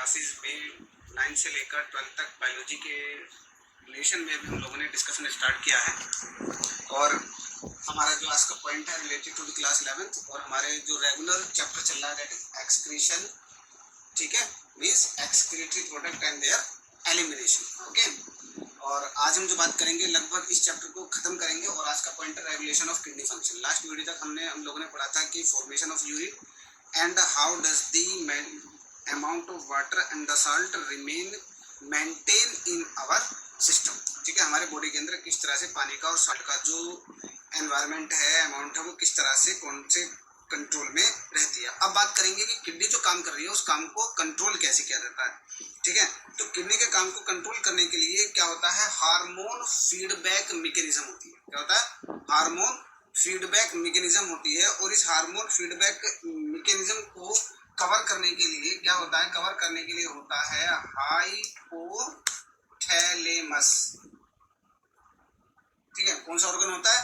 Classes में 9 से लेकर 12 तक बायोलॉजी के रिलेशन में भी हम लोगों ने डिस्कशन स्टार्ट किया है। और हमारा जो आज का पॉइंट है related to the class 11th और हमारे जो रेगुलर चैप्टर चल रहा है दैट इज एक्सक्रीशन, ठीक है, means excretory product and there elimination. Okay, और आज हम जो बात करेंगे लगभग इस चैप्टर को खत्म करेंगे। और आज का पॉइंट है regulation of kidney function. Last video तक हम लोगों ने पढ़ा था कि formation of urine and how does the amount of water and the salt remain maintain in our system। ठीक है, हमारे बॉडी के अंदर किस तरह से पानी का और सॉल्ट का जो एनवायरनमेंट है, अमाउंट है, वो किस तरह से कौन से कंट्रोल में रहती है। अब बात करेंगे कि किडनी जो काम कर रही है उस काम को कंट्रोल कैसे किया जाता है। ठीक है, तो किडनी के काम को कंट्रोल करने के लिए क्या होता है, हार्मोन फीडबैक मैकेनिज्म होती है। क्या होता है, हार्मोन फीडबैक मैकेनिज्म होती है। और इस हार्मोन फीडबैक मैकेनिज्म को कवर करने के लिए क्या होता है, कवर करने के लिए होता है हाइपोथैलेमस। ठीक है, कौन सा ऑर्गन होता है,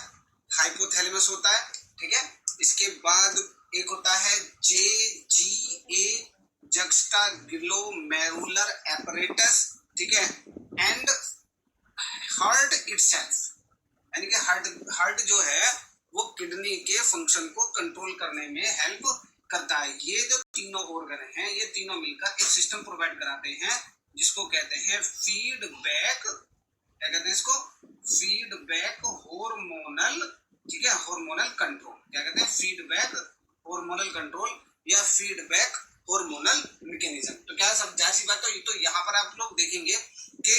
हाइपोथैलेमस होता है। ठीक है, इसके बाद एक होता है JGA जक्स्टाग्लोमेरुलर एपरेटस। ठीक है, एंड हार्ट इटसेल्फ, यानी कि हार्ट जो है वो किडनी के फंक्शन को कंट्रोल करने में हेल्प करता है। ये जो तीनों ऑर्गन हैं ये तीनों मिलकर एक सिस्टम प्रोवाइड कराते हैं जिसको कहते हैं फीडबैक। क्या कहते हैं इसको, फीडबैक हार्मोनल। ठीक है, हार्मोनल कंट्रोल। क्या कहते हैं, फीडबैक हार्मोनल कंट्रोल या फीडबैक हार्मोनल मैकेनिज्म। तो क्या सब जाहिर बात है, तो यहाँ पर आप लोग देखेंगे कि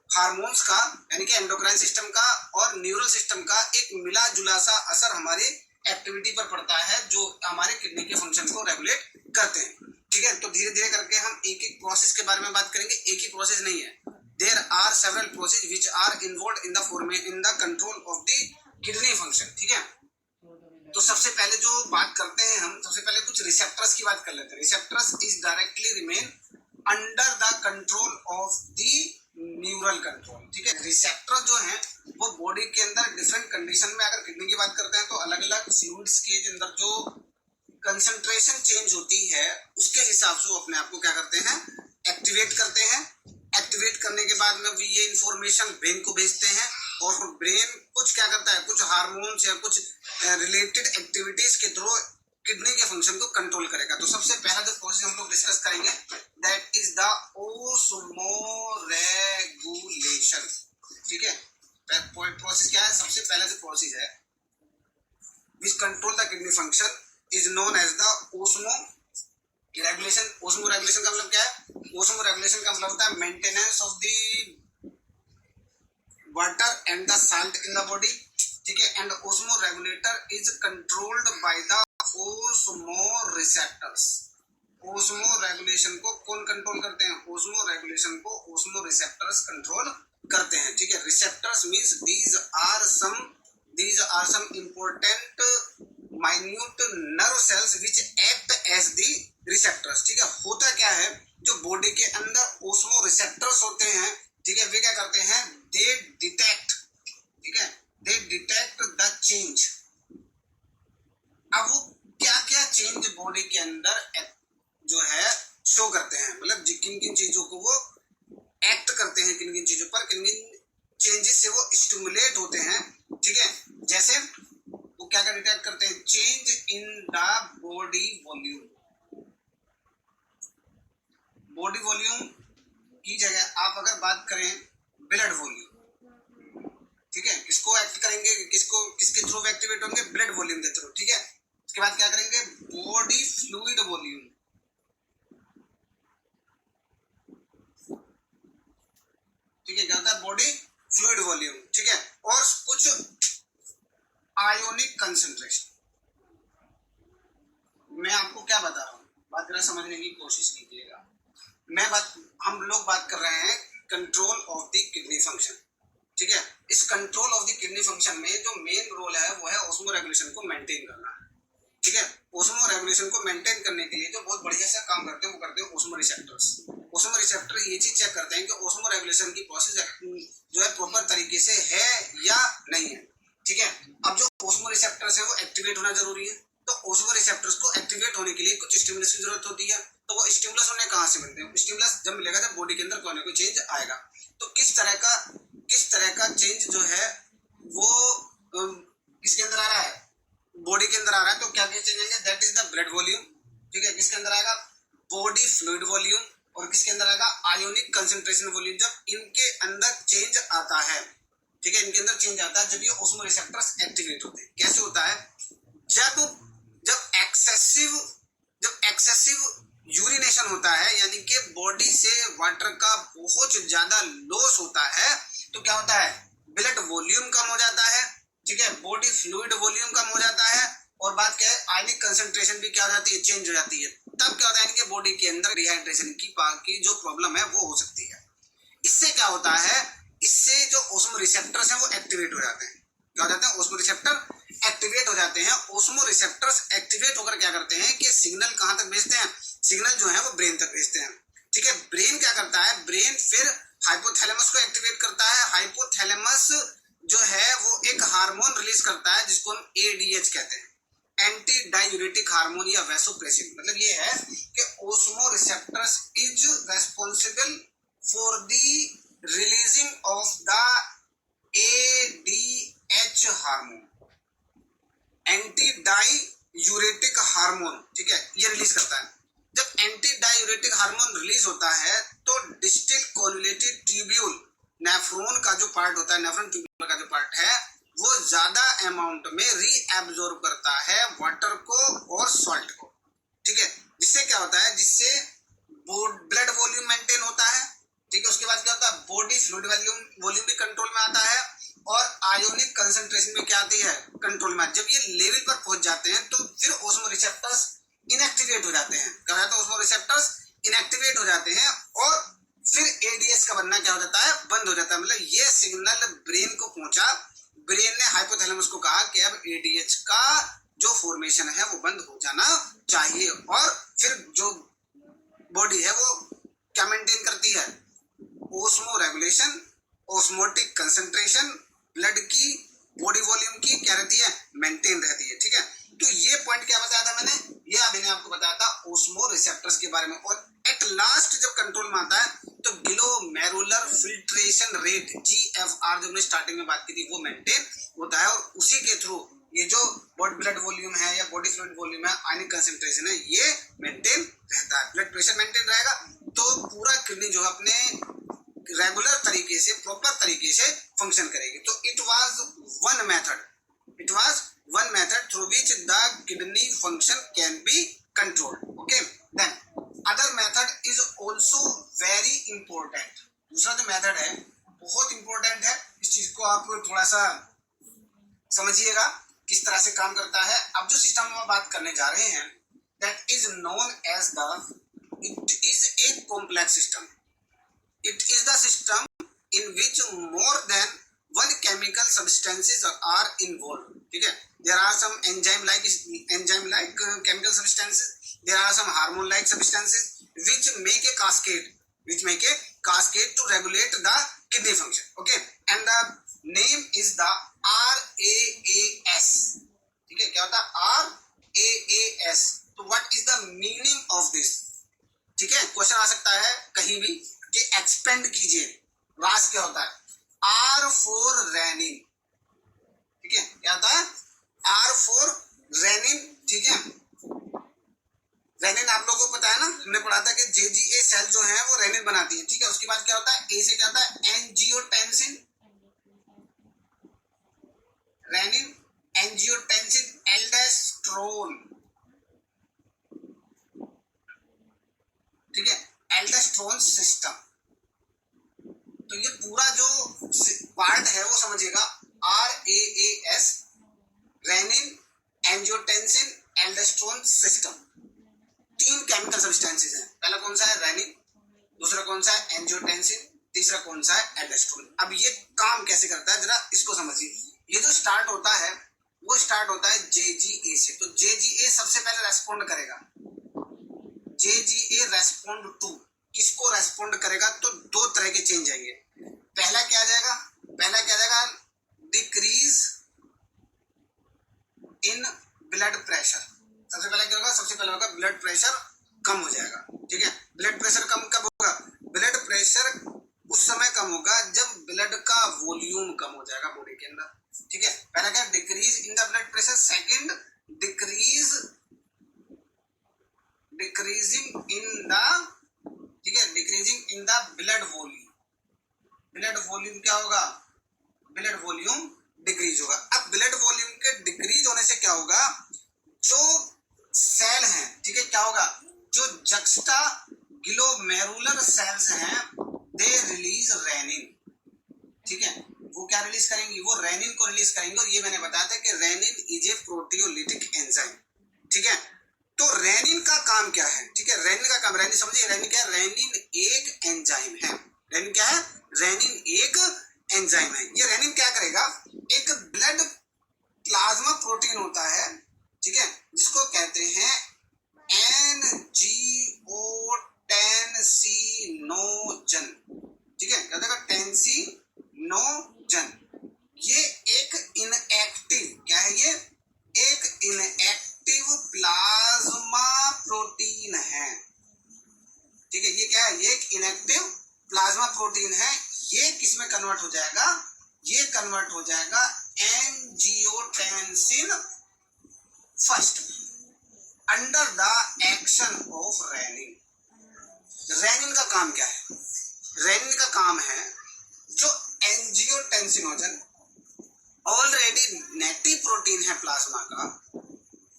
हार्मोन्स का यानी कि एंडोक्राइन सिस्टम का और न्यूरल सिस्टम का एक मिला जुला सा असर हमारी एक्टिविटी पर पड़ता है जो हमारे किडनी के फंक्शन को रेगुलेट करते हैं। ठीक है, तो धीरे धीरे करके हम एक एक प्रोसेस के बारे में बात करेंगे। एक ही प्रोसेस नहीं है, there are several process which are involved in the control of the kidney function. ठीक है, तो सबसे पहले जो बात करते हैं हम, सबसे पहले कुछ रिसेप्टर्स की बात कर लेते हैं। Receptors is directly remain under the control of the neural control. ठीक है, रिसेप्टर जो है वो बॉडी के अंदर डिफरेंट कंडीशन में, अगर किडनी की बात करते हैं तो अलग अलग फ्लूइड्स के अंदर जो कंसंट्रेशन चेंज होती है उसके हिसाब से वो अपने आप को क्या करते हैं, एक्टिवेट करते हैं। एक्टिवेट करने के बाद में वो ये इंफॉर्मेशन ब्रेन को भेजते हैं और ब्रेन कुछ क्या करता है, कुछ हार्मोन्स या कुछ रिलेटेड एक्टिविटीज के थ्रू किडनी के फंक्शन को कंट्रोल करेगा। तो सबसे पहला जो प्रोसेस हम लोग डिस्कस करेंगे दैट इज द ओस्मोरेगुलेशन। ठीक है, प्रोसेस क्या है, सबसे पहला जो प्रोसेस है which control the kidney function is known as the osmoregulation। osmoregulation का मतलब क्या है, osmoregulation का मतलब होता है maintenance of the water and the salt in the body। ठीक है, and osmoregulator is controlled by the osmoreceptors। osmoregulation को कौन कंट्रोल करते हैं, osmoregulation को osmoreceptors कंट्रोल करते हैं। ठीक है, receptors means these are some important minute nerve cells which act as the receptors। ठीक है, होता क्या है, जो बॉडी के अंदर ओस्मो रिसेप्टर्स होते हैं, ठीक है, वे क्या करते हैं, दे डिटेक्ट, ठीक है, दे डिटेक्ट द चेंज। अब वो क्या क्या चेंज बॉडी के अंदर जो है शो करते हैं, मतलब किन किन चीजों को वो एक्ट करते हैं, किन किन चीजों पर किन किन चेंजेस से वो स्टिमुलेट होते हैं। ठीक है, जैसे वो क्या क्या डिटेक्ट करते हैं, change in the body volume. Body volume की जगह आप अगर बात करें ब्लड वॉल्यूम। ठीक है, किसको एक्ट करेंगे, किसके थ्रू एक्टिवेट होंगे, ब्लड वॉल्यूम के थ्रू। ठीक है, उसके बाद क्या करेंगे, बॉडी फ्लूइड वॉल्यूम। ठीक है, क्या होता है, बॉडी फ्लूइड वॉल्यूम। ठीक है, और कुछ आयोनिक कंसंट्रेशन। मैं आपको क्या बता रहा हूँ, बात जरा समझने की कोशिश कीजिएगा। हम लोग बात कर रहे हैं control of the kidney function. ठीक है, इस control of the kidney function में जो मेन रोल है वो है ऑस्मो रेगुलेशन को मेंटेन करना। ठीक है, ऑस्मो रेगुलेशन को मेंटेन करने के लिए जो बहुत बढ़िया से काम करते हैं वो करते हैं ऑस्मो रिसेप्टर्स। ऑस्मो रिसेप्टर ये चीज चेक करते हैं कि ऑस्मो रेगुलेशन की प्रोसेस जो है प्रॉपर तरीके से है या नहीं है। ठीक है, अब जो ऑस्मो रिसेप्टर्स है वो एक्टिवेट होना जरूरी है। तो ऑस्मो रिसेप्टर्स को एक्टिवेट होने के लिए कुछ स्टिमुलस की जरूरत होती है। तो वो स्टिमुलस उन्हें कहाँ से मिलते हैं? स्टिमुलस जब मिलेगा जब बॉडी के अंदर कोई ना कोई चेंज आएगा। तो किस तरह का चेंज जो है वो किसके अंदर आ रहा है? बॉडी के अंदर आ रहा है। तो क्या चेंज आएगा? That is the blood volume. ठीक है, किसके अंदर आएगा? Body fluid volume. और किसके अंदर आएगा? Ionic concentration volume. जब इनके अंदर चेंज आता है, ठीक है, इनके अंदर चेंज आता है जब ये ऑस्मो रिसेप्टर्स एक्टिवेट होते हैं। कैसे होता है? जब जब एक्सेसिव यूरिनेशन होता है, यानी कि बॉडी से वाटर का बहुत ज्यादा लॉस होता है, तो क्या होता है? ब्लड वॉल्यूम कम हो जाता है, ठीक है, बॉडी फ्लूइड वॉल्यूम कम हो जाता है, और बात क्या है? आयनिक कंसंट्रेशन भी क्या हो जाती है? चेंज हो जाती है। तब क्या होता है? इनके बॉडी के अंदर डिहाइड्रेशन की जो प्रॉब्लम है वो हो सकती है। इससे क्या होता है? इससे जो ऑस्मो रिसेप्टर्स हैं वो एक्टिवेट हो जाते हैं। क्या हो जाते हैं? ऑस्मो रिसेप्टर एक्टिवेट हो जाते हैं। ऑस्मो रिसेप्टर्स एक्टिवेट होकर क्या करते हैं कि सिग्नल कहां तक भेजते हैं? सिग्नल जो है वो ब्रेन तक भेजते हैं। ठीक है, ब्रेन क्या करता है? ब्रेन फिर हाइपोथैलेमस को एक्टिवेट करता है। हाइपोथैलेमस जो है वो एक हार्मोन रिलीज करता है जिसको हम एडीएच कहते हैं, एंटी डायूरेटिक हार्मोन या वैसोप्रेसिन। मतलब ये है कि osmo receptors is responsible for the releasing of the ADH hormone, anti diuretic hormone. ठीक है, ये रिलीज करता है। जब एंटी डायूरेटिक हार्मोन रिलीज होता है तो डिस्टिल कोन्वोल्यूटेड ट्यूब्यूल, नेफ्रॉन का जो पार्ट होता है, नेफ्रॉन ट्यूब्यूल का जो पार्ट है, वो ज्यादा अमाउंट में रीएब्जॉर्ब करता है वाटर को और सॉल्ट को। ठीक है, जिससे क्या होता है? जिससे ब्लड वॉल्यूम मेंटेन होता है। ठीक है, उसके बाद क्या होता है? बॉडी फ्लूइड वॉल्यूम भी कंट्रोल में आता है, और आयोनिक कंसंट्रेशन में क्या आती है? कंट्रोल में। जब ये लेवल पर पहुंच जाते हैं तो फिर ऑस्मो रिसेप्टर्स इनएक्टिवेट हो जाते हैं। क्या होता है? ऑस्मो रिसेप्टर्स इनएक्टिवेट हो जाते हैं, और फिर एडीएस का बनना क्या हो जाता है? बंद हो जाता है। मतलब ये सिग्नल ब्रेन को पहुंचा, ब्रेन ने हाइपोथैलेमस को कहा कि अब एडीएच का जो फॉर्मेशन है वो बंद हो जाना चाहिए, और फिर जो बॉडी है वो क्या मेंटेन करती है? Osmo regulation, osmotic concentration, blood की, बॉडी वॉल्यूम की क्या रहती है? मेंटेन रहती है। ठीक है, तो ये पॉइंट क्या बताया था मैंने? ये अभी ने आपको बताया था ऑस्मो रिसेप्टर्स के बारे में। और एट लास्ट जब कंट्रोल में आता है तो ग्लोमेरुलर फिल्ट्रेशन रेट जीएफआर, जो हमने स्टार्टिंग में बात की थी, वो मेंटेन होता है, और उसी के थ्रू ये जो बॉडी ब्लड वॉल्यूम है या बॉडी फ्लूइड वॉल्यूम है, आयनिक कंसंट्रेशन है, ये मेंटेन रहता है। ब्लड प्रेशर मेंटेन रहेगा तो पूरा किडनी जो है अपने रेगुलर तरीके से, प्रॉपर तरीके से फंक्शन करेगी। तो it was one method through which the kidney function can be controlled. Okay, then other method is also very important. दूसरा जो मेथड है बहुत इंपॉर्टेंट है। इस चीज को आप थोड़ा सा समझिएगा किस तरह से काम करता है। अब जो सिस्टम हम बात करने जा रहे हैं, that is known as the, it is a complex system. It is the system in which more than one chemical substances are involved. ठीक है, there are some enzyme like chemical substances, there are some hormone like substances which make a cascade to regulate the kidney function. Okay, and the name is the RAAS. ठीक है, क्या होता है? RAAS. तो what is the meaning of this? ठीक है, question आ सकता है कहीं भी कि एक्सपेंड कीजिए, रास क्या होता है? R for renin. ठीक है, क्या होता है? R for renin. ठीक है, रेनिन आप लोगों को पता है ना, हमने पढ़ा था कि जेजीए सेल जो है वो रेनिन बनाती है। ठीक है, उसके बाद क्या होता है? ए से क्या होता है? Angiotensin, renin, angiotensin, aldosterone. ठीक है, एल्डोस्टेरोन सिस्टम। तो ये पूरा जो पार्ट है वो समझिएगा, RAAS, renin, angiotensin, aldosterone system. तीन केमिकल सब्सटेंसेस हैं। पहला कौन सा है? रेनिन, दूसरा कौन सा है? एंजियोटेंसिन, तीसरा कौन सा है? एल्डोस्टेरोन। अब ये काम कैसे करता है जरा इसको समझिए। ये जो स्टार्ट होता है वो स्टार्ट होता है JGA से। तो JGA सबसे पहले रेस्पॉन्ड करेगा। JGA रेस्पॉन्ड टू, किसको रेस्पॉन्ड करेगा? तो दो तरह के चेंज आएंगे। पहला क्या आ जाएगा? Decrease in blood pressure. सबसे पहले क्या होगा? सबसे पहले होगा ब्लड प्रेशर कम हो जाएगा। ठीक है, ब्लड प्रेशर कम कब होगा? ब्लड प्रेशर उस समय कम होगा जब ब्लड का वॉल्यूम कम हो जाएगा बॉडी के अंदर। ठीक है, पहला क्या, decrease in the blood pressure, second decreasing in the, ठीक है, decreasing in the blood volume. Blood volume क्या होगा? ब्लड वॉल्यूम डिक्रीज होगा। अब ब्लड वॉल्यूम के डिक्रीज होने से क्या होगा? जो सेल हैं, ठीक है, क्या होगा? जो जक्स्टा ग्लोमेरुलर सेल्स हैं, दे रिलीज रेनिन। ठीक है, वो क्या रिलीज करेंगी? वो रेनिन को रिलीज करेंगे। और ये मैंने बताया था कि renin is a proteolytic enzyme. ठीक है, तो रेनिन का काम क्या है? ठीक है, रेनिन का काम, रेनिन समझिए, रेनिन क्या है? रेनिन एक एंजाइम है। रेनिन क्या है? रेनिन एक एंजाइम है। ये रेनिन क्या करेगा? एक ब्लड प्लाज्मा प्रोटीन होता है, ठीक है, जिसको कहते हैं एंजियोटेंसिनोजन। ठीक है, क्या देगा? टेंसिनोजन। ये एक इनएक्टिव, क्या है ये? एक इनएक्टिव प्लाज्मा प्रोटीन है। ठीक है, ये क्या है? ये एक इनएक्टिव प्लाज्मा प्रोटीन है। ये किसमें कन्वर्ट हो जाएगा? ये कन्वर्ट हो जाएगा angiotensin first under the action of renin. Renin का काम क्या है? रेनिन का काम है जो एंजियोटेंसिनोजन ऑलरेडी नेटिव प्रोटीन है प्लाज्मा का,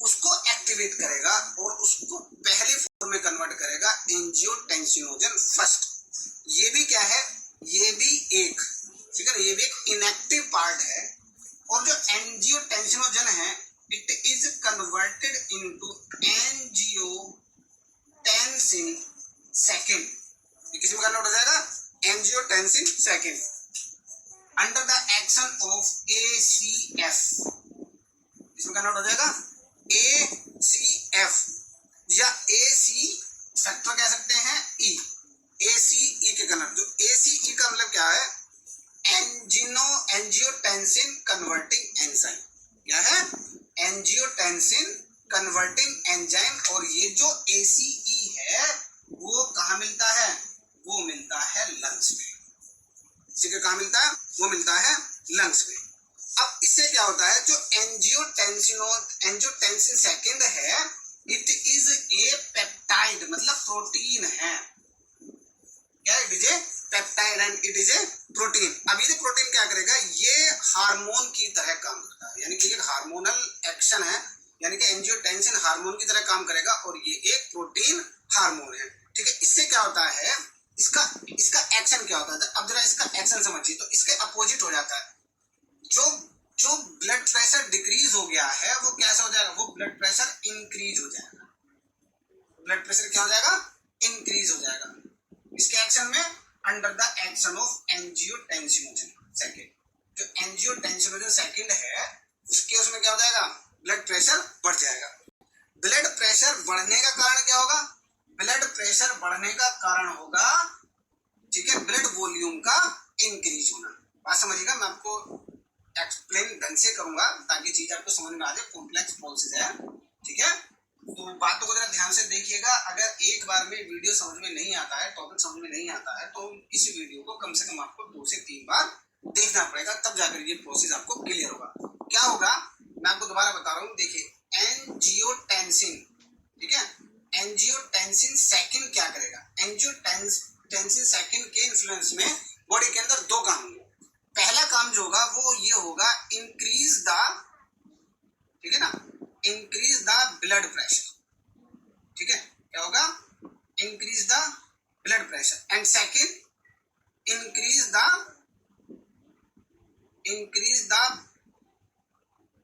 उसको एक्टिवेट करेगा और उसको पहले फॉर्म में कन्वर्ट करेगा एंजियोटेंसिनोजन फर्स्ट। ये भी क्या है? ये भी एक, ठीक है, ये भी एक इनएक्टिव पार्ट है। और जो एंजियोटेंसिनोजन है, it is converted into angiotensin second. ये किस में कन्वर्ट हो जाएगा? Angiotensin second under the action of ACF। इसमें कन्वर्ट हो जाएगा ACF या AC फैक्टर कह सकते हैं, E, ACE के कन्वर्ट। जो ACE का मतलब क्या है? Angiotensin converting enzyme. क्या है? Angiotensin converting enzyme. और ये जो ACE है वो कहाँ मिलता है? वो मिलता है लंग्स में। ठीक है, कहाँ मिलता है? वो मिलता है लंग्स में। अब इससे क्या होता है? जो एंजियोटेंसिन सेकंड है, इट इज ए पेप्टाइड, मतलब प्रोटीन है। क्या? It is A peptide and it is A protein. अब ये प्रोटीन क्या करेगा? ये हार्मोन की तरह काम करता है, यानी कि एक हार्मोनल एक्शन है, यानी कि एंजियोटेंसिन हार्मोन की तरह काम करेगा और ये एक प्रोटीन हार्मोन है। ठीक है, इससे क्या होता है? इसका एक्शन क्या होता है? अब जरा इसका एक्शन समझिए। तो इसके अपोजिट हो जाता है। जो ब्लड प्रेशर डिक्रीज हो गया है वो कैसा हो जाएगा? वो ब्लड प्रेशर इंक्रीज हो जाएगा। ब्लड प्रेशर क्या हो जाएगा? इंक्रीज हो जाएगा। इसके एक्शन में under the action of angiotensinogen second. जो एंजियोटेंसिनोजन सेकंड है उसके उसमें क्या हो जाएगा? ब्लड प्रेशर बढ़ जाएगा। ब्लड प्रेशर बढ़ने का कारण क्या होगा? ब्लड प्रेशर बढ़ने का कारण होगा, ठीक है, ब्लड वॉल्यूम का इंक्रीज होना। बात समझिएगा, मैं आपको एक्सप्लेन ढंग से करूंगा ताकि चीज आपको समझ में आ जाए। कॉम्प्लेक्स प्रोसेस है, ठीक है, तो बातों को जरा ध्यान से देखिएगा। अगर एक बार में वीडियो समझ में नहीं आता है, टॉपिक समझ में नहीं आता है, तो इस वीडियो को कम से कम आपको 2 से 3 बार देखना पड़ेगा, तब जाकर ये प्रोसेस आपको क्लियर होगा। क्या होगा मैं आपको दोबारा बता रहा हूँ। देखिए, एंजियोटेंसिन, ठीक है, एंजियोटेंसिन सेकंड क्या करेगा? एंजियोटेंसिन सेकंड के इन्फ्लुएंस में बॉडी के अंदर 2 काम होंगे। पहला काम जो होगा वो ये होगा, इंक्रीज द, ठीक है ना, इंक्रीज द ब्लड प्रेशर। ठीक है, क्या होगा? Increase the blood pressure. And second, increase the,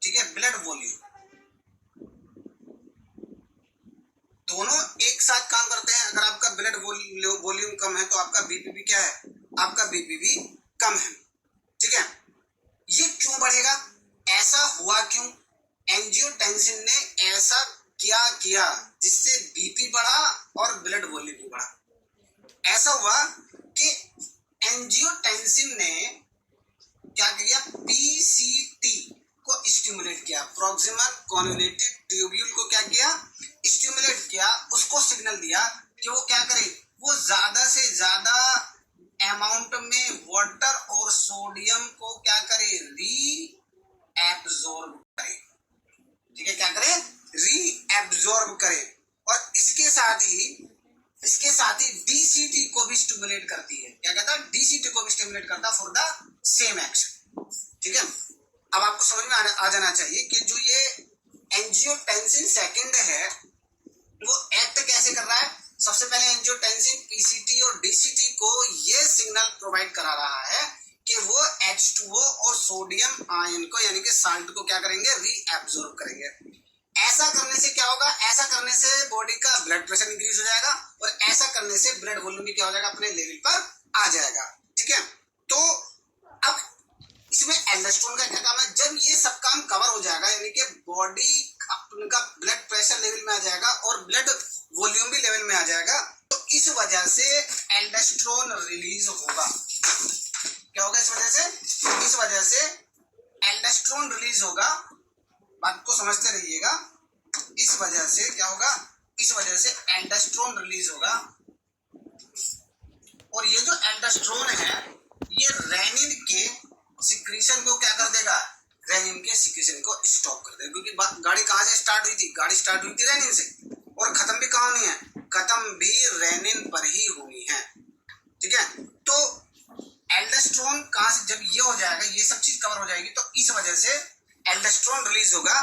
ठीक है, ब्लड वॉल्यूम। दोनों एक साथ काम करते हैं। अगर आपका ब्लड वॉल्यूम कम है तो आपका बीपी भी क्या है? आपका बीपी भी कम है। ठीक है, ये क्यों बढ़ेगा? ऐसा हुआ क्यों? एंजियोटेंसिन ने ऐसा क्या किया जिससे बीपी बढ़ा और ब्लड वॉल्यूम भी बढ़ा? ऐसा हुआ कि एंजियोटेंसिन ने क्या किया? PCT को स्टिमुलेट किया, प्रॉक्सिमल कन्वोल्यूटिव ट्यूब्यूल को क्या किया? स्टिमुलेट किया, उसको सिग्नल दिया कि वो क्या करे, वो ज्यादा से ज्यादा अमाउंट में वाटर और सोडियम को क्या करे, री एब्जॉर्ब करे। ठीक है, क्या करे, री एब्जॉर्ब करे। और इसके साथ ही डीसीटी को भी स्टिमुलेट करती है। क्या कहता है, डीसीटी को भी स्टिमुलेट करता फॉर द सेम एक्शन। ठीक है, अब आपको समझ में आ जाना चाहिए कि जो ये एंजियोटेंसिन सेकंड है वो एक्ट कैसे कर रहा है। सबसे पहले एंजियोटेंसिन पीसीटी और डीसीटी को ये सिग्नल प्रोवाइड करा रहा है कि वो H2O और सोडियम आयन को यानी कि साल्ट को क्या करेंगे, रीएब्सॉर्ब करेंगे। ऐसा करने से क्या होगा, ऐसा करने से बॉडी का ब्लड प्रेशर इंक्रीज हो जाएगा और ऐसा करने से ब्लड वॉल्यूम भी क्या हो जाएगा, अपने लेवल पर आ जाएगा। ठीक है, तो अब इसमें एल्डोस्टेरोन का क्या काम है, जब ये सब काम कवर हो जाएगा यानी कि बॉडी उनका ब्लड प्रेशर लेवल में आ जाएगा और ब्लड वॉल्यूम भी लेवल में आ जाएगा, तो इस वजह से एल्डोस्टेरोन रिलीज होगा। क्या होगा इस वजह से एल्डोस्टेरोन रिलीज होगा। बात को समझते रहिएगा। इस वजह से क्या होगा, इस वजह से एल्डोस्टेरोन रिलीज होगा। और ये जो एल्डोस्टेरोन है ये रेनिन के सिक्रीशन को क्या कर देगा, रेनिन के सिक्रीशन को स्टॉप कर देगा। क्योंकि गाड़ी कहाँ से स्टार्ट हुई थी, गाड़ी स्टार्ट हुई थी रेनिन से और खत्म भी कहाँ होनी है, खत्म भी रेनिन पर ही होनी है। ठीक है, तो एल्डोस्टेरोन कहाँ से, जब ये हो जाएगा, ये सब चीज कवर हो जाएगी, तो इस वजह से एल्डोस्टेरोन रिलीज होगा।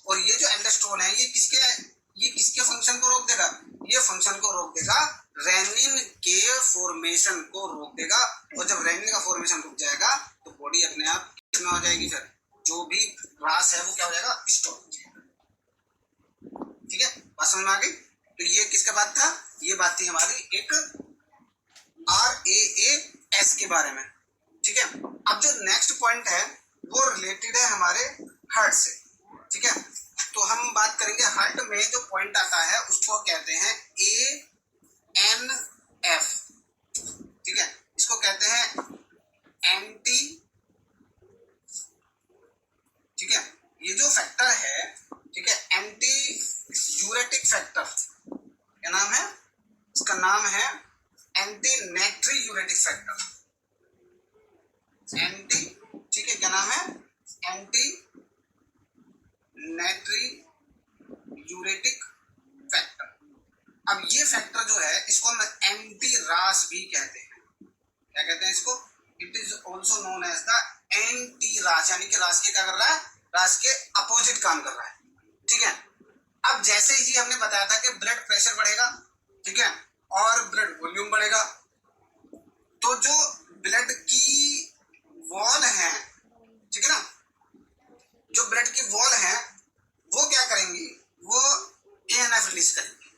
और ये जो एल्डोस्टेरोन है ये किसके फंक्शन को रोक देगा, ये फंक्शन को रोक देगा, रेनिन के फॉर्मेशन को रोक देगा। और जब रेनिन का फॉर्मेशन रुक जाएगा तो बॉडी अपने आप किसमें हो जाएगी, फिर जो भी ह्रास है वो क्या हो जाएगा, स्टॉप हो जाएगा। ठीक है, बात समझ में आ गई। तो ये किसका बात था, ये बात थी हमारी एक RAAS के बारे में। ठीक है, अब जो नेक्स्ट पॉइंट है वो रिलेटेड है हमारे हार्ट से। ठीक है, तो हम बात करेंगे हार्ट में जो पॉइंट आता है उसको कहते हैं ANF। ठीक है, इसको कहते हैं एंटी, ठीक है, ये जो फैक्टर है, ठीक है, एंटी यूरेटिक फैक्टर, क्या नाम है इसका, नाम है एंटी नाइट्री यूरेटिक फैक्टर। एंटी, ठीक है, क्या नाम है, एंटी नाइट्री यूरेटिक फैक्टर। अब ये फैक्टर जो है इसको हम एंटी रास भी कहते हैं। क्या कहते हैं इसको, it is also known as the anti RAAS, यानी कि रास के क्या कर रहा है, रास के अपोजिट काम कर रहा है। ठीक है, अब जैसे ही हमने बताया था कि ब्लड प्रेशर बढ़ेगा, ठीक है, और ब्लड वॉल्यूम बढ़ेगा, तो जो ब्लड की वॉल है, ठीक है ना, जो ब्लड की वॉल है वो क्या करेंगी, वो ANF रिलीज करेंगे।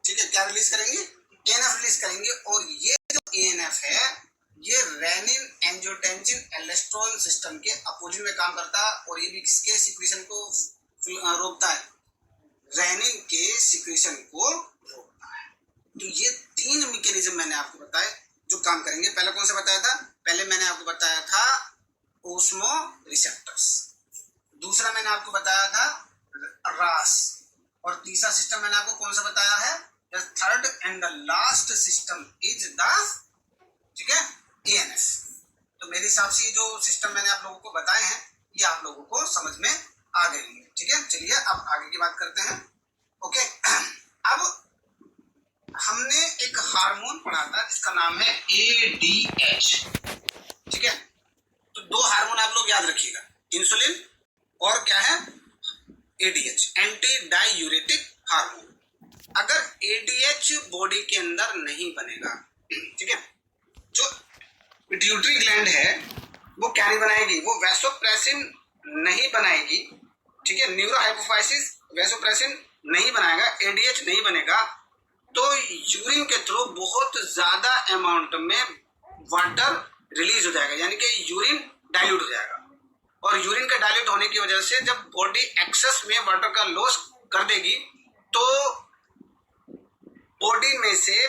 ठीक है, क्या रिलीज करेंगे, ANF रिलीज करेंगे। और ये जो ANF है ये रेनिन एंजियोटेंसिन एल्डोस्टेरोन सिस्टम के अपोजिट में काम करता है। और ये भी किसके सिक्रीशन को रोकता है, रेनिन के सिक्रीशन को रोकता है। तो ये तीन मैकेनिज्म मैंने आपको बताए जो काम करेंगे। पहले कौन सा बताया था, पहले मैंने आपको बताया था ओस्मो रिसेप्टर्स, दूसरा मैंने आपको बताया था रास, और तीसरा सिस्टम मैंने आपको कौन सा बताया है, the third and the last system is the, ठीक है, ANF। तो मेरे हिसाब से जो सिस्टम मैंने आप लोगों को बताए हैं ये आप लोगों को समझ में आ गए होंगे। ठीक है, चलिए अब आगे की बात करते हैं। ओके, अब हमने एक हार्मोन पढ़ा था जिसका नाम है ADH। ठीक है, तो दो हार्मोन आप लोग याद रखिएगा, इंसुलिन और क्या है, ADH, एंटी डायूरेटिक हार्मोन। अगर ADH बॉडी के अंदर नहीं बनेगा, ठीक है, जो पिट्यूटरी ग्लैंड है वो क्या नहीं बनाएगी, वो वैसोप्रेसिन नहीं बनाएगी। ठीक है, न्यूरोहाइपोफाइसिस वैसोप्रेसिन नहीं बनाएगा, ADH नहीं बनेगा, तो यूरिन के थ्रू बहुत ज्यादा अमाउंट में वाटर रिलीज हो जाएगा, यानी कि यूरिन डाइल्यूट हो जाएगा। और यूरिन का डाइल्यूट होने की वजह से जब बॉडी एक्सेस में वाटर का लॉस कर देगी तो बॉडी में से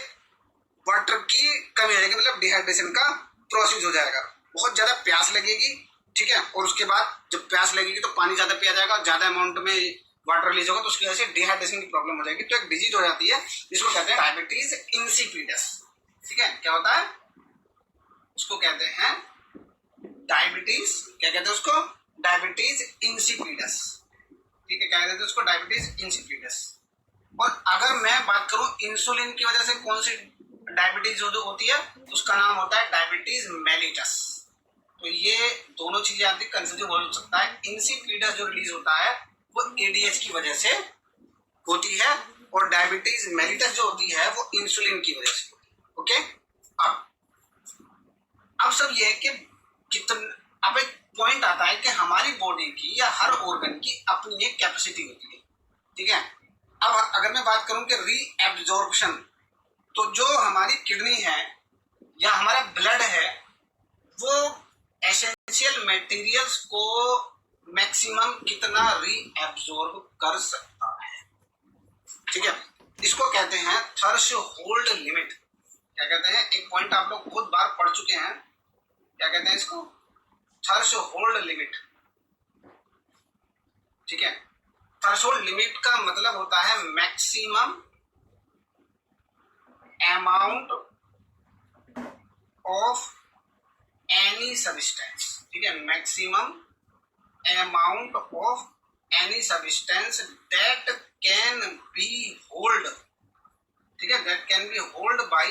वाटर की कमी हो जाएगी, मतलब डिहाइड्रेशन का प्रोसेस हो जाएगा, बहुत ज्यादा प्यास लगेगी। ठीक है, और उसके बाद जब प्यास लगेगी तो पानी ज्यादा पिया जाएगा, ज्यादा अमाउंट में वाटर रिलीज होगा तो उसकी वजह से डिहाइड्रेशन की प्रॉब्लम हो जाएगी। तो एक डिजीज हो जाती है जिसको कहते हैं डायबिटीज इंसिपिडस। ठीक है, क्या होता है, उसको कहते हैं डायबिटीज, क्या कहते हैं उसको, डायबिटीज इंसिपिडस। ठीक है, क्या कहते हैं उसको, डायबिटीज इंसिपिडस। और अगर मैं बात करूं इंसुलिन की वजह से कौन सी डायबिटीज जो होती है, उसका नाम होता है डायबिटीज मेलिटस। तो ये दोनों चीजें आती कंफ्यूजन हो सकता है। इंसिपिडस जो रिलीज होता है वो एडीएच की वजह से होती है और डायबिटीज मेलिटस जो होती है वो इंसुलिन की वजह से होती है। ओके, अब सब ये है कि कितना, अब एक पॉइंट आता है कि हमारी बॉडी की या हर ऑर्गन की अपनी एक कैपेसिटी होती है। ठीक है, अब अगर मैं बात करूं कि रीएब्जॉर्प्शन, तो जो हमारी किडनी है या हमारा ब्लड है वो एसेंशियल मटेरियल्स को मैक्सिमम कितना रीएब्जॉर्ब कर सकता है। ठीक है, इसको कहते हैं थ्रेशोल्ड लिमिट। क्या कहते हैं, एक पॉइंट आप लोग बहुत बार पढ़ चुके हैं, क्या कहते हैं इसको, थ्रेशोल्ड लिमिट। ठीक है, थ्रेशोल्ड लिमिट का मतलब होता है maximum amount of any substance. ठीक है, maximum amount of any substance that can be hold. ठीक है, that can be hold by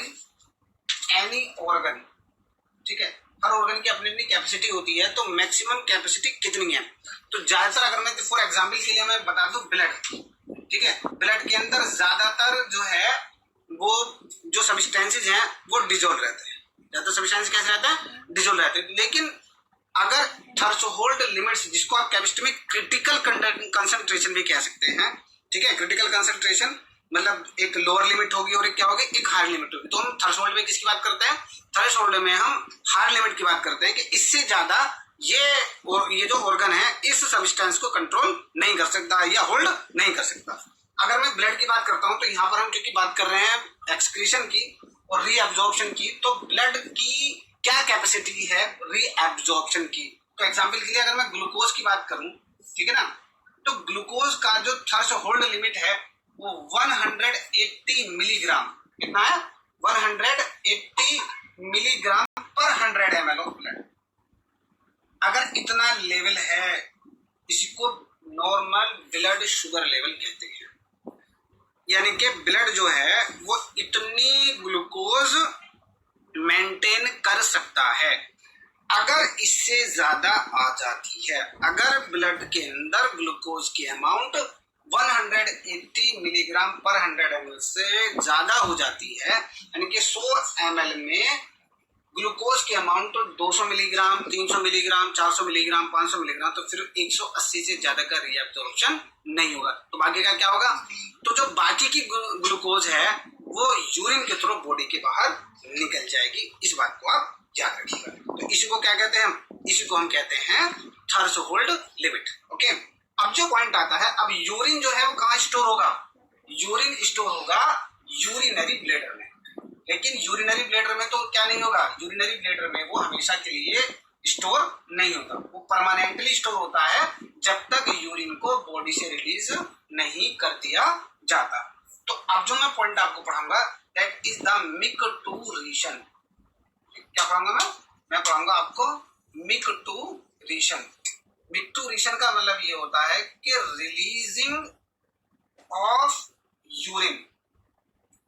any organ. ठीक है, हर ऑर्गन की अपनी अपनी कैपेसिटी होती है, तो मैक्सिमम कैपेसिटी कितनी है। तो ज्यादातर अगर मैं फॉर एग्जांपल के लिए मैं बता दूं ब्लड, ठीक है, ब्लड के अंदर ज्यादातर जो है वो जो सब्सटेंसेज हैं वो डिजोल्व रहते हैं। ज्यादातर सब्सटेंस कैसे रहता है, डिजोल्व रहते हैं। लेकिन अगर थ्रेशोल्ड लिमिट्स, जिसको आप केमिस्ट्री में क्रिटिकल कंसंट्रेशन भी कह सकते हैं, ठीक है, क्रिटिकल कंसंट्रेशन मतलब एक लोअर लिमिट होगी और एक क्या होगी, एक हायर लिमिट होगी। तो हम थ्रेशोल्ड में किसकी बात करते हैं, थ्रेशोल्ड में हम हायर लिमिट की बात करते हैं कि इससे ज्यादा ये जो ऑर्गन है इस सब्सटेंस को कंट्रोल नहीं कर सकता या होल्ड नहीं कर सकता। अगर मैं ब्लड की बात करता हूं तो यहाँ पर हम क्योंकि बात कर रहे हैं एक्सक्रीशन की और रीअब्जॉर्प्शन की, तो ब्लड की क्या कैपेसिटी है रीअब्जॉर्प्शन की। तो एग्जांपल के लिए अगर मैं ग्लूकोज की बात करूं, ठीक है ना, तो ग्लूकोज का जो थ्रेशोल्ड लिमिट है वो 180 मिलीग्राम, कितना है, 180 मिलीग्राम पर 100 ml ऑफ ब्लड। अगर इतना लेवल है, इसी को नॉर्मल ब्लड शुगर लेवल कहते हैं। यानी कि ब्लड जो है वो इतनी ग्लूकोज मेंटेन कर सकता है। अगर इससे ज्यादा आ जाती है, अगर ब्लड के अंदर ग्लूकोज की अमाउंट 180 मिलीग्राम पर 100 ml से ज्यादा हो जाती है, यानी कि 100 ml में ग्लूकोज की amount 200 milligram, 300 milligram, 400 milligram, 500 milligram, तो फिर 180 से ज्यादा का रीअब्जॉर्प्शन नहीं होगा। तो बाकी का क्या होगा, तो जो बाकी की ग्लूकोज है वो यूरिन के थ्रू बॉडी के बाहर निकल जाएगी। इस बात को आप याद रखिएगा। तो इसी को क्या कहते हैं, इसी को हम कहते हैं थ्रेशोल्ड लिमिट। ओके, अब जो पॉइंट आता है, अब यूरिन जो है वो कहाँ स्टोर होगा, यूरिन स्टोर होगा यूरिनरी ब्लैडर में। लेकिन यूरिनरी ब्लैडर में तो क्या नहीं होगा, यूरिनरी ब्लैडर में वो हमेशा के लिए स्टोर नहीं होता, वो परमानेंटली स्टोर होता है जब तक यूरिन को बॉडी से रिलीज नहीं कर दिया जाता। तो अब जो मैं पॉइंट आपको पढ़ाऊंगा दैट इज द मिक्टूरेशन। क्या पढ़ाऊंगा मैं पढ़ाऊंगा आपको मिक्टूरेशन। मिक्टूरेशन का मतलब ये होता है कि रिलीजिंग ऑफ यूरिन,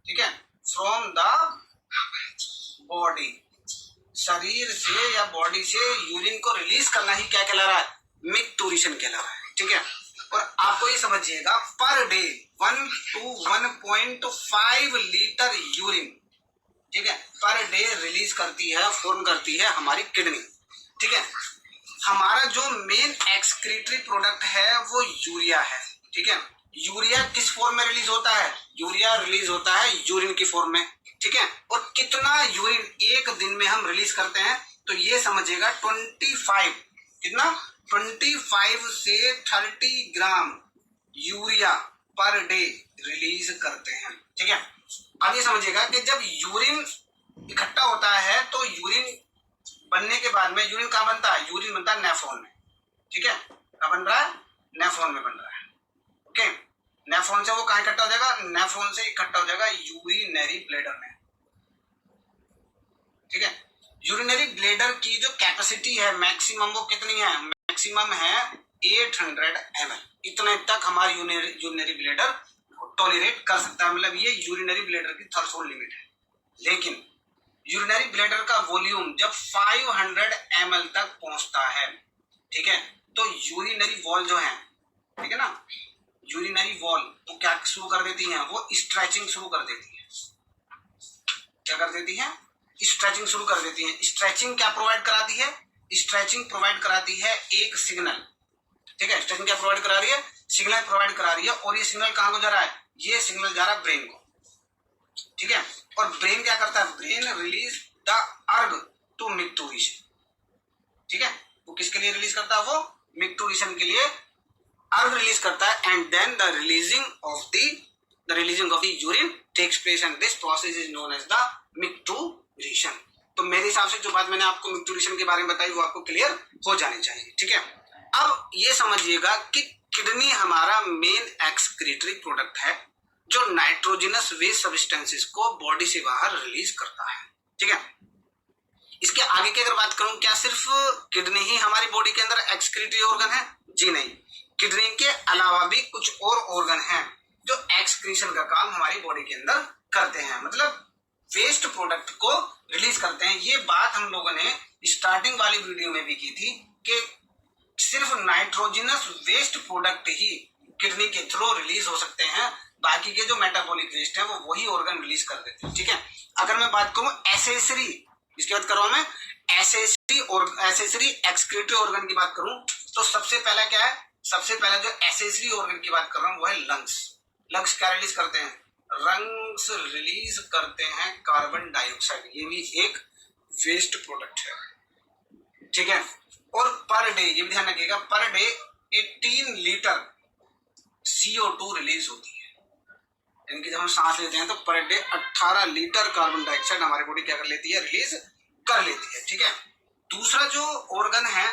ठीक है, फ्रॉम द बॉडी, शरीर से या बॉडी से यूरिन को रिलीज करना ही क्या कहला रहा है, मिक्टूरेशन कहला रहा है। ठीक है, और आपको ये समझिएगा per day 1 to 1.5 litre urine, ठीक है, पर डे रिलीज करती है, फॉर्म करती है हमारी किडनी। ठीक है, हमारा जो मेन एक्सक्रीटरी प्रोडक्ट है वो यूरिया है। ठीक है, यूरिया किस फॉर्म में रिलीज होता है, यूरिया रिलीज होता है यूरिन की फॉर्म में। ठीक है, और कितना यूरिन एक दिन में हम रिलीज करते हैं, तो ये समझिएगा 25, कितना, 25 से 30 gram urea per day release करते हैं। ठीक है, अब ये समझिएगा कि जब यूरिन इकट्ठा होता है तो यूरिन बनने के बाद में यूरिन कहाँ बनता है, यूरिन बनता है नेफ्रॉन में। ठीक है, क्या बन रहा है, नेफ्रॉन में बन रहा है। ओके, नेफ्रॉन से वो कहाँ इकट्ठा हो जाएगा, नेफ्रॉन से इकट्ठा हो जाएगा यूरिनरी ब्लैडर में, ठीक है। यूरिनरी ब्लैडर की जो कैपेसिटी है मैक्सिमम वो कितनी है, मैक्सिमम है 800 ml, इतने तक हमारा यूरिनरी ब्लैडर टॉलरेट कर सकता है, मतलब ये यूरिनरी ब्लैडर की थ्रेशोल्ड लिमिट है। लेकिन यूरिनरी ब्लैडर का वॉल्यूम जब 500 ml तक पहुंचता है, ठीक है, तो यूरिनरी वॉल जो है, ठीक है ना, यूरिनरी वॉल वो क्या शुरू कर देती है, वो स्ट्रेचिंग शुरू कर देती है। क्या कर देती है, स्ट्रेचिंग शुरू कर देती है। स्ट्रेचिंग क्या प्रोवाइड कराती है, स्ट्रेचिंग प्रोवाइड कराती है एक सिग्नल, ठीक है। स्ट्रेचिंग क्या प्रोवाइड करा रही है, सिग्नल प्रोवाइड करा रही है, और ये सिग्नल कहां को जा रहा है, ये सिग्नल जा रहा है ब्रेन को, ठीक है। और ब्रेन क्या करता है, ब्रेन रिलीज द अर्ग टू मिक्टूरिशन, ठीक है। वो किसके लिए रिलीज करता है, वो मिक्टूरिशन के लिए अर्ग रिलीज करता है, and then the releasing of the urine takes place, and this process is known as the micturition. तो मेरे हिसाब से जो बात मैंने आपको मिक्टूरिशन के बारे में बताई वो आपको क्लियर हो जानी चाहिए, ठीक है। अब ये समझिएगा कि किडनी हमारा मेन एक्सक्रीटरी प्रोडक्ट है जो नाइट्रोजनस वेस्ट सब्सटेंसेस को बॉडी से बाहर रिलीज करता है, ठीक है। इसके आगे की अगर बात करूं, क्या सिर्फ किडनी ही हमारी बॉडी के अंदर एक्सक्रीटरी ऑर्गन है, जी नहीं, किडनी के अलावा भी कुछ और ऑर्गन हैं जो एक्सक्रीशन का काम हमारी बॉडी के अंदर करते हैं, मतलब वेस्ट प्रोडक्ट को रिलीज करते हैं। ये बात हम लोगों ने स्टार्टिंग वाली वीडियो में भी की थी कि सिर्फ नाइट्रोजनस वेस्ट प्रोडक्ट ही किडनी के थ्रू रिलीज हो सकते हैं, बाकी के जो मेटाबॉलिक वेस्ट है वो वही ऑर्गन रिलीज कर देते हैं, ठीक है। अगर मैं बात करूं एसेसरी, इसकी बात करूं मैं एसेसरी एक्सक्रीटरी ऑर्गन की बात करूं, तो सबसे पहला क्या है, सबसे पहला जो एसेसरी ऑर्गन की बात कर रहा हूं वो है लंग्स। लंग्स क्या रिलीज करते हैं, लंग्स रिलीज करते हैं कार्बन डाइऑक्साइड, ये भी एक वेस्ट प्रोडक्ट है, ठीक है। और पर डे, ये भी ध्यान रखिएगा, per day 18 litre CO2 release होती है, इनकी जब हम सांस लेते हैं तो per day 18 litre carbon dioxide हमारी बॉडी क्या कर लेती है, रिलीज कर लेती है, ठीक है। दूसरा जो ऑर्गन है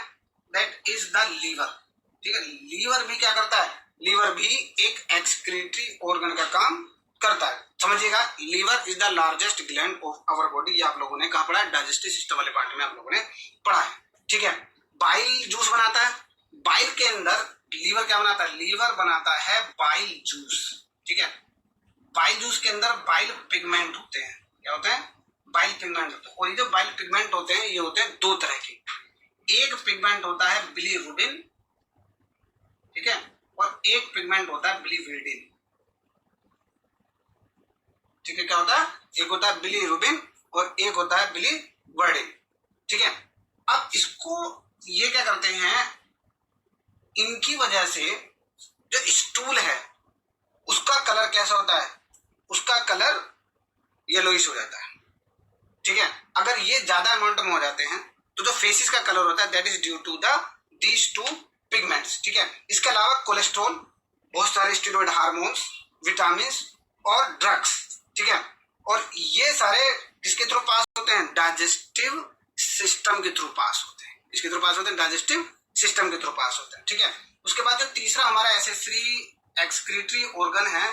दैट इज द लीवर, ठीक है। लीवर भी क्या करता है, लीवर भी एक एक्सक्रीटरी ऑर्गन का काम करता है। समझिएगा, liver is the largest gland of our body, ये आप लोगों ने कहा पढ़ा है, डाइजेस्टिव सिस्टम वाले पार्ट में आप लोगों ने पढ़ा है, ठीक है। बाइल जूस बनाता है, बाइल के अंदर लीवर क्या बनाता है, लीवर बनाता है बाइल जूस, ठीक है। बाइल जूस के अंदर बाइल पिगमेंट होते हैं, क्या होते हैं, बाइल पिगमेंट होते हैं, और ये जो बाइल पिगमेंट होते हैं ये होते हैं दो तरह के, एक पिगमेंट होता है बिलीरुबिन, ठीक है, और एक पिगमेंट होता है बिलीवर्डिन, ठीक है। क्या होता है, एक होता है बिलीरुबिन और एक होता है बिलीवर्डिन, ठीक है। अब इसको ये क्या करते हैं, इनकी वजह से जो स्टूल है उसका कलर कैसा होता है, उसका कलर येलोइश हो जाता है, ठीक है। अगर ये ज्यादा अमाउंट में हो जाते हैं तो जो फेसिस का कलर होता है that is due to these two pigments, ठीक है। इसके अलावा कोलेस्ट्रॉल, बहुत सारे स्टेरॉइड हार्मोन्स, विटामिन और ड्रग्स, ठीक है, और ये सारे किसके थ्रू पास होते हैं, डाइजेस्टिव सिस्टम के थ्रू पास होते हैं, इसके थ्रू पास होते हैं, डाइजेस्टिव सिस्टम के थ्रू पास होते हैं, ठीक है। उसके बाद जो तीसरा हमारा एसेसरी एक्सक्रीटरी ऑर्गन है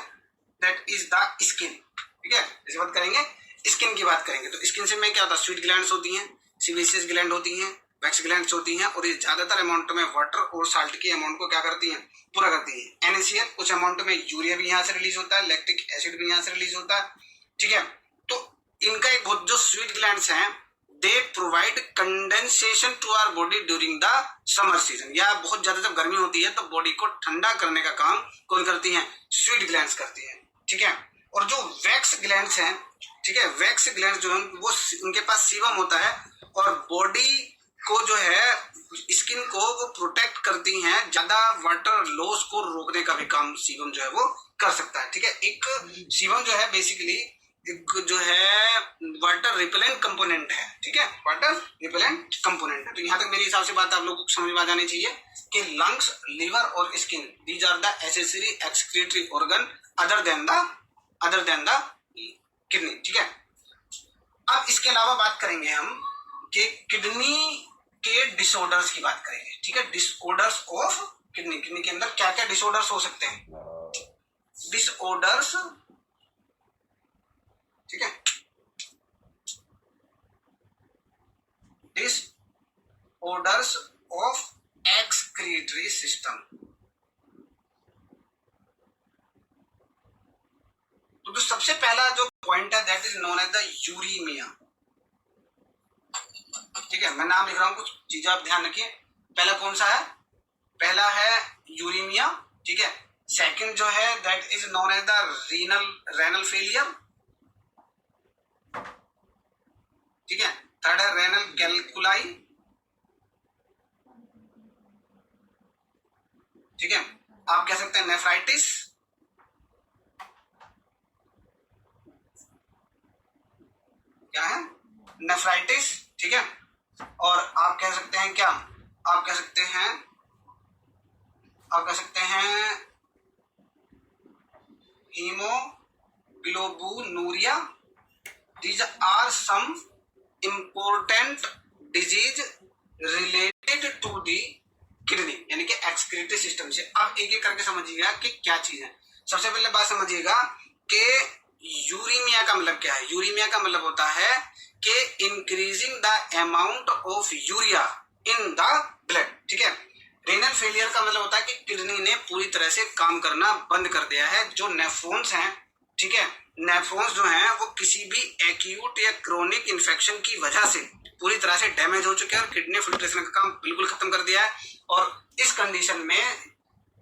दैट इज द स्किन, ठीक है। इस बात करेंगे, स्किन की बात करेंगे तो स्किन से में क्या होता है, स्वीट ग्लैंड्स होती हैं, सीबेसियस ग्लैंड होती हैं, वैक्स ग्लैंड्स होती हैं, और ये ज्यादातर अमाउंट में वाटर और साल्ट के अमाउंट को क्या करती हैं, पूरा करती है। NaCl, कुछ अमाउंट में यूरिया भी यहाँ से रिलीज होता है, लैक्टिक एसिड भी यहाँ से रिलीज होता है, ठीक है। तो इनका एक बहुत जो स्वीट ग्लैंड्स हैं they provide condensation to our body during the summer season, या बहुत ज्यादा जब गर्मी होती है तो बॉडी को ठंडा करने का काम कौन करती है, स्वीट ग्लैंड्स करती है, ठीक है। और जो वैक्स ग्लैंड्स हैं, ठीक है, वैक्स ग्लैंड्स जो है वो उनके पास सीबम होता है और बॉडी को जो है स्किन को वो प्रोटेक्ट करती हैं, ज्यादा वाटर लॉस को रोकने का भी काम सीबम जो है वो कर सकता है, ठीक है। एक सीबम जो है बेसिकली एक जो है वाटर रिपेलेंट कंपोनेंट है, ठीक है, वाटर रिपेलेंट कंपोनेंट है। तो यहाँ तक मेरे हिसाब से बात आप लोगों को समझ में आ जानी चाहिए कि लंग्स, लिवर और skin these are the accessory excretory organ other than the kidney, ठीक है। अब इसके अलावा बात करेंगे हम कि किडनी के डिसऑर्डर्स की बात करेंगे, ठीक है। डिसऑर्डर्स ऑफ किडनी, किडनी के अंदर क्या क्या डिसऑर्डर्स हो सकते हैं, डिसऑर्डर्स, ठीक है, डिसऑर्डर्स ऑफ एक्सक्रीटरी सिस्टम। तो जो सबसे पहला जो पॉइंट है that is known as the uremia, ठीक है, मैं नाम लिख रहा हूं, कुछ चीजें आप ध्यान रखिए। पहला कौन सा है? पहला है यूरीमिया, ठीक है। सेकंड जो है that is known as the renal failure, ठीक है। थर्ड है रेनल कैलकुलाई, ठीक है। आप कह सकते हैं नेफ्राइटिस, क्या है? नेफ्राइटिस, ठीक है। और आप कह सकते हैं क्या? आप कह सकते हैं haemoglobinuria. These are some important disease related to the kidney, यानी कि एक्सक्रीटरी सिस्टम से। अब एक एक करके समझिएगा कि क्या चीज है। सबसे पहले बात समझिएगा कि यूरीमिया का मतलब क्या है। यूरीमिया का मतलब होता है कि increasing the amount of urea in the blood, ठीक है। रेनल फेलियर का मतलब होता है कि किडनी ने पूरी तरह से काम करना बंद कर दिया है। जो नेफ्रॉन्स हैं, ठीक है, नेफ्रॉन्स जो हैं वो किसी भी एक्यूट या क्रोनिक इन्फेक्शन की वजह से पूरी तरह से डैमेज हो चुके हैं और किडनी फिल्ट्रेशन का काम बिल्कुल खत्म कर दिया है। और इस कंडीशन में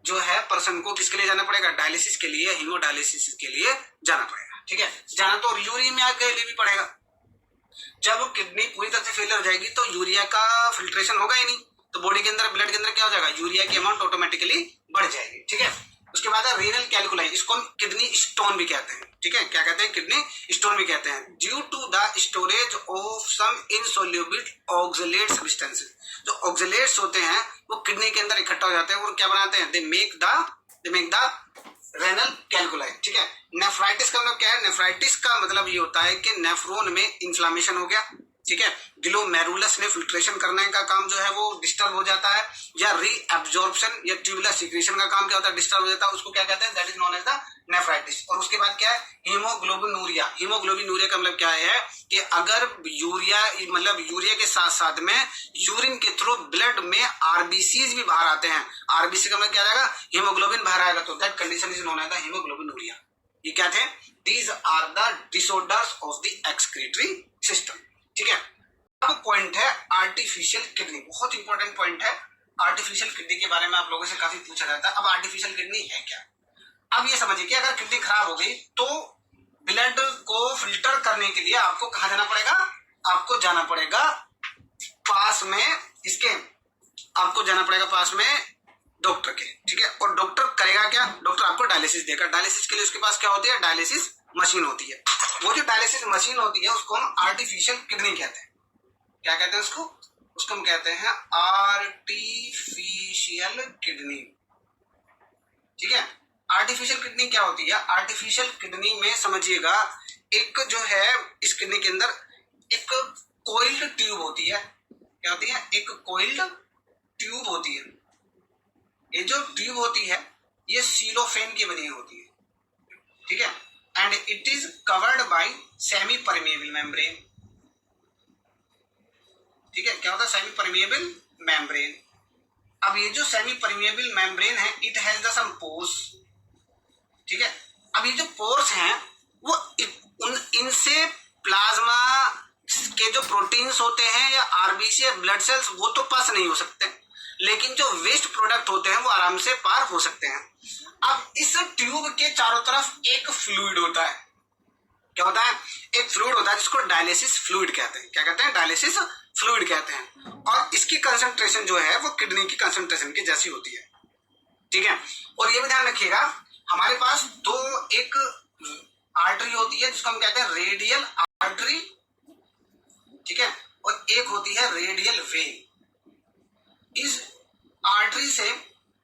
जो है पर्सन को किसके लिए जाना पड़ेगा? डायलिसिस के लिए, हीमोडायलिसिस के लिए जाना पड़ेगा, ठीक है। जाना तो यूरिमिया के लिए भी पड़ेगा। जब किडनी पूरी तरह से फेलियर हो जाएगी तो यूरिया का फिल्ट्रेशन होगा ही नहीं, तो बॉडी के अंदर, ब्लड के अंदर क्या हो जाएगा? यूरिया की अमाउंट ऑटोमेटिकली बढ़ जाएगी, ठीक है। उसके बाद है रीनल कैलकुलाई, इसको हम किडनी स्टोन भी कहते हैं, ठीक है। क्या कहते हैं? किडनी स्टोन भी कहते हैं। Due to the storage of some insoluble oxalate substances, जो ऑक्सलेट्स होते हैं वो किडनी के अंदर इकट्ठा हो जाते हैं और क्या बनाते हैं? They make the renal calculi, ठीक है। नेफ्राइटिस का मतलब क्या है? नेफ्राइटिस का मतलब ये होता है कि नेफ्रॉन में इन्फ्लामेशन हो गया, ठीक है। ग्लोमेरुलस ने फिल्ट्रेशन करने का काम जो है वो डिस्टर्ब हो जाता है, या रीअब्जॉर्प्शन या ट्यूबुलर सिक्रीशन का काम क्या होता है? डिस्टर्ब हो जाता है, उसको क्या कहते हैं? That is known as the nephritis. और उसके बाद क्या है? हीमोग्लोबिनूरिया। हीमोग्लोबिनूरिया का मतलब क्या है कि अगर यूरिया, मतलब यूरिया के साथ साथ में यूरिन के थ्रू ब्लड में आरबीसीज भी बाहर आते हैं, आरबीसी का मतलब क्या आएगा? हीमोग्लोबिन बाहर आएगा, तो that condition is known as the haemoglobinuria. ये क्या थे? These are the disorders of the excretory system, ठीक है। अब पॉइंट है आर्टिफिशियल किडनी, बहुत इंपॉर्टेंट पॉइंट है। आर्टिफिशियल किडनी के बारे में आप लोगों से काफी पूछा जाता है। अब आर्टिफिशियल किडनी है क्या? अब ये समझिए कि अगर किडनी खराब हो गई तो ब्लड को फिल्टर करने के लिए आपको कहां जाना पड़ेगा? आपको जाना पड़ेगा पास में इसके, आपको जाना पड़ेगा पास में डॉक्टर के, ठीक है। और डॉक्टर करेगा क्या? डॉक्टर आपको डायलिसिस देगा। डायलिसिस के लिए उसके पास क्या होती है? डायलिसिस मशीन होती है। वो जो डायलिसिस मशीन होती है उसको हम आर्टिफिशियल किडनी कहते हैं। क्या कहते हैं उसको? उसको हम कहते हैं आर्टिफिशियल किडनी, ठीक है। आर्टिफिशियल किडनी क्या होती है? आर्टिफिशियल किडनी में समझिएगा एक जो है इस किडनी के अंदर एक कोइल्ड ट्यूब होती है। क्या होती है? एक कोइल्ड ट्यूब होती है। ये जो ट्यूब होती है ये सीलोफेन की बनी होती है, ठीक है। And it is covered by semi permeable membrane, ठीक है। क्या होता है? Semi permeable membrane. अब ये जो सेमी परमेबल मेम्ब्रेन है it has the some pores, ठीक है। अब ये जो पोर्स हैं वो इनसे प्लाज्मा के जो प्रोटीन्स होते हैं या आरबीसी या ब्लड सेल्स वो तो पास नहीं हो सकते, लेकिन जो वेस्ट प्रोडक्ट होते हैं वो आराम से पार हो सकते हैं। अब इस ट्यूब के चारों तरफ एक फ्लूइड होता है। क्या होता है? एक फ्लूइड होता है जिसको डायलिसिस फ्लूइड कहते हैं। क्या कहते हैं? डायलिसिस फ्लूइड कहते हैं। और इसकी कंसंट्रेशन जो है वो किडनी की कंसंट्रेशन की जैसी होती है, ठीक है। और ये भी ध्यान रखिएगा हमारे पास दो, एक आर्टरी होती है जिसको हम कहते हैं रेडियल आर्टरी, ठीक है, और एक होती है रेडियल वेन। इस आर्टरी से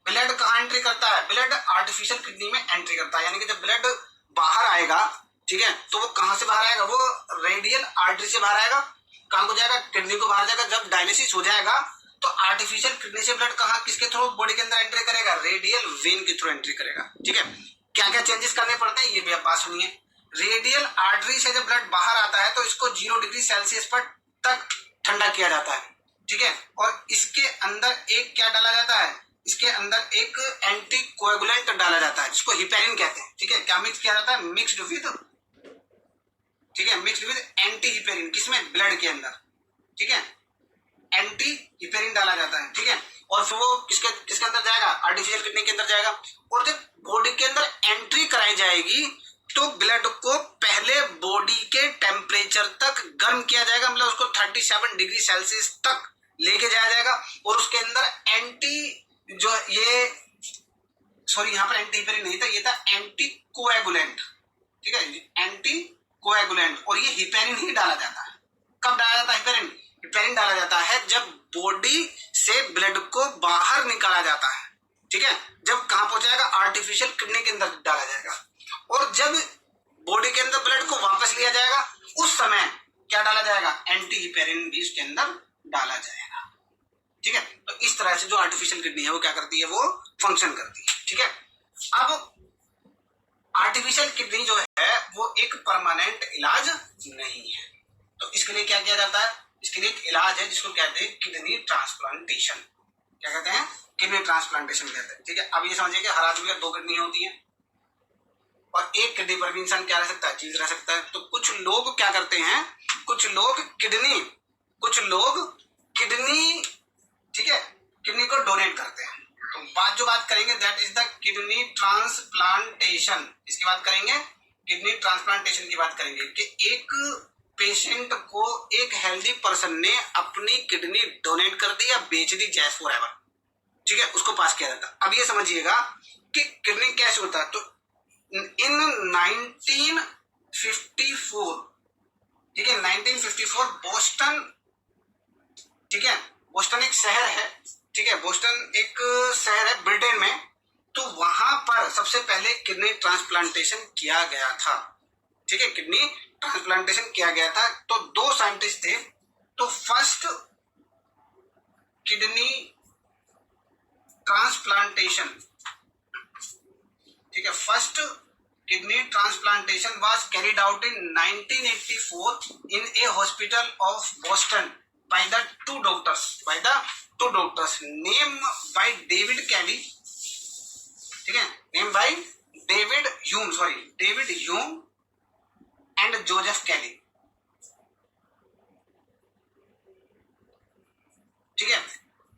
ब्लड कहाँ एंट्री करता है? ब्लड आर्टिफिशियल किडनी में एंट्री करता है, यानी कि जब ब्लड बाहर आएगा, ठीक है, तो वो कहां से बाहर आएगा? वो रेडियल आर्टरी से बाहर आएगा। कहां को जाएगा? किडनी को बाहर जाएगा। जब डायलिसिस हो जाएगा तो आर्टिफिशियल किडनी से ब्लड कहां, किसके थ्रू बॉडी के अंदर एंट्री करेगा? रेडियल वेन के थ्रू एंट्री करेगा, ठीक है। क्या क्या चेंजेस करने पड़ते हैं ये भी आप बात सुनिए। रेडियल आर्टरी से जब ब्लड बाहर आता है तो इसको 0 डिग्री सेल्सियस पर तक ठंडा किया जाता है, ठीक है। और इसके अंदर एक क्या डाला जाता है, इसके अंदर एक एंटी कोएगुलेंट डाला जाता है जिसको हिपेरिन कहते हैं, ठीक है। क्या मिक्स किया जाता है, मिक्स्ड विद, ठीक है, मिक्स्ड विद एंटी हिपेरिन, किसमें, ब्लड के अंदर, ठीक है, एंटी हिपेरिन डाला जाता है, ठीक है। और फिर वो किसके किसके अंदर जाएगा, आर्टिफिशियल किडनी के अंदर जाएगा। और जब बॉडी के अंदर एंट्री कराई जाएगी तो ब्लड को पहले बॉडी के टेम्परेचर तक गर्म किया जाएगा, मतलब उसको 37 डिग्री सेल्सियस तक लेके जाया जाएगा। और उसके अंदर एंटी जो ये सॉरी यहाँ पर एंटी हिपेरिन नहीं था, ये था एंटी कोएगुलेंट, ठीक है, एंटी कोएगुलेंट। और ये हिपेरिन ही डाला जाता है। कब डाला जाता है हिपेरिन, हिपेरिन डाला जाता है जब बॉडी से ब्लड को बाहर निकाला जाता है, ठीक है। जब कहां पहुंचाएगा, आर्टिफिशियल किडनी के अंदर डाला जाएगा। और जब बॉडी के अंदर ब्लड को वापस लिया जाएगा उस समय क्या डाला जाएगा, एंटी हिपेरिन भी उसके अंदर डाला जाएगा, ठीक है। तो इस तरह से जो आर्टिफिशियल किडनी है वो क्या करती है, वो फंक्शन करती है, ठीक है। अब आर्टिफिशियल किडनी जो है वो एक परमानेंट इलाज नहीं है, तो इसके लिए क्या किया जाता है, इसके लिए एक इलाज है जिसको कहते हैं किडनी ट्रांसप्लांटेशन। क्या कहते हैं, किडनी ट्रांसप्लांटेशन कहते हैं, ठीक है। अब ये समझिए कि हर आदमी का 2 किडनी होती है और एक किडनी पर भी इंसान क्या रह सकता है, जीवित रह सकता है। तो कुछ लोग क्या करते हैं, कुछ लोग किडनी, ठीक है, किडनी को डोनेट करते हैं। तो बात करेंगे that is the kidney transplantation. इसकी बात करेंगे, किडनी ट्रांसप्लांटेशन की बात करेंगे कि एक पेशेंट को एक हेल्दी पर्सन ने अपनी किडनी डोनेट कर दी या बेच दी जैस फॉरएवर, ठीक है, उसको पास किया जाता। अब ये समझिएगा कि किडनी कैसे होता है। तो इन 1954, ठीक है, 1954 बोस्टन, ठीक है, बोस्टन एक शहर है, ठीक है, बोस्टन एक शहर है ब्रिटेन में। तो वहां पर सबसे पहले किडनी ट्रांसप्लांटेशन किया गया था, ठीक है, किडनी ट्रांसप्लांटेशन किया गया था। तो 2 साइंटिस्ट थे। तो फर्स्ट किडनी ट्रांसप्लांटेशन, ठीक है, first kidney transplantation was carried out in 1984 in A hospital of Boston by the two doctors named by David Kelly, ठीक है, named by David Hume and Joseph Kelly, ठीक है।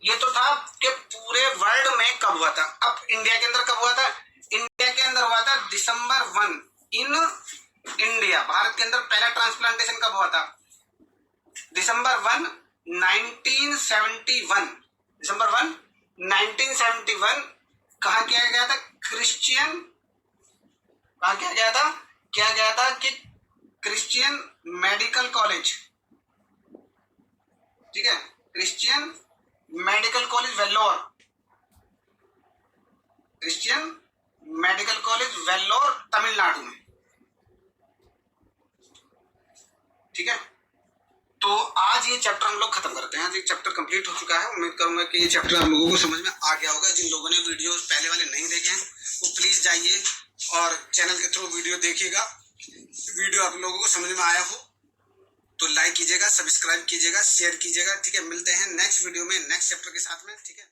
ये तो था कि पूरे वर्ल्ड में कब हुआ था। अब इंडिया के अंदर कब हुआ था, इंडिया के अंदर हुआ था December 1 इन इंडिया। भारत के अंदर पहला ट्रांसप्लांटेशन कब हुआ था, December 1 1971, December 1 1971 कहाँ किया गया था, कहाँ किया गया था कि क्रिश्चियन मेडिकल कॉलेज, ठीक है, Christian medical college Vellore, Christian medical college Vellore Tamil Nadu में, ठीक है। तो आज ये चैप्टर हम लोग खत्म करते हैं। आज ये चैप्टर कंप्लीट हो चुका है। उम्मीद करूंगा कि ये चैप्टर आप लोगों को समझ में आ गया होगा। जिन लोगों ने वीडियो पहले वाले नहीं देखे हैं वो प्लीज जाइए और चैनल के थ्रू वीडियो देखिएगा। वीडियो आप लोगों को समझ में आया हो तो लाइक कीजिएगा, सब्सक्राइब कीजिएगा, शेयर कीजिएगा, ठीक है। मिलते हैं नेक्स्ट वीडियो में नेक्स्ट चैप्टर के साथ में, ठीक है।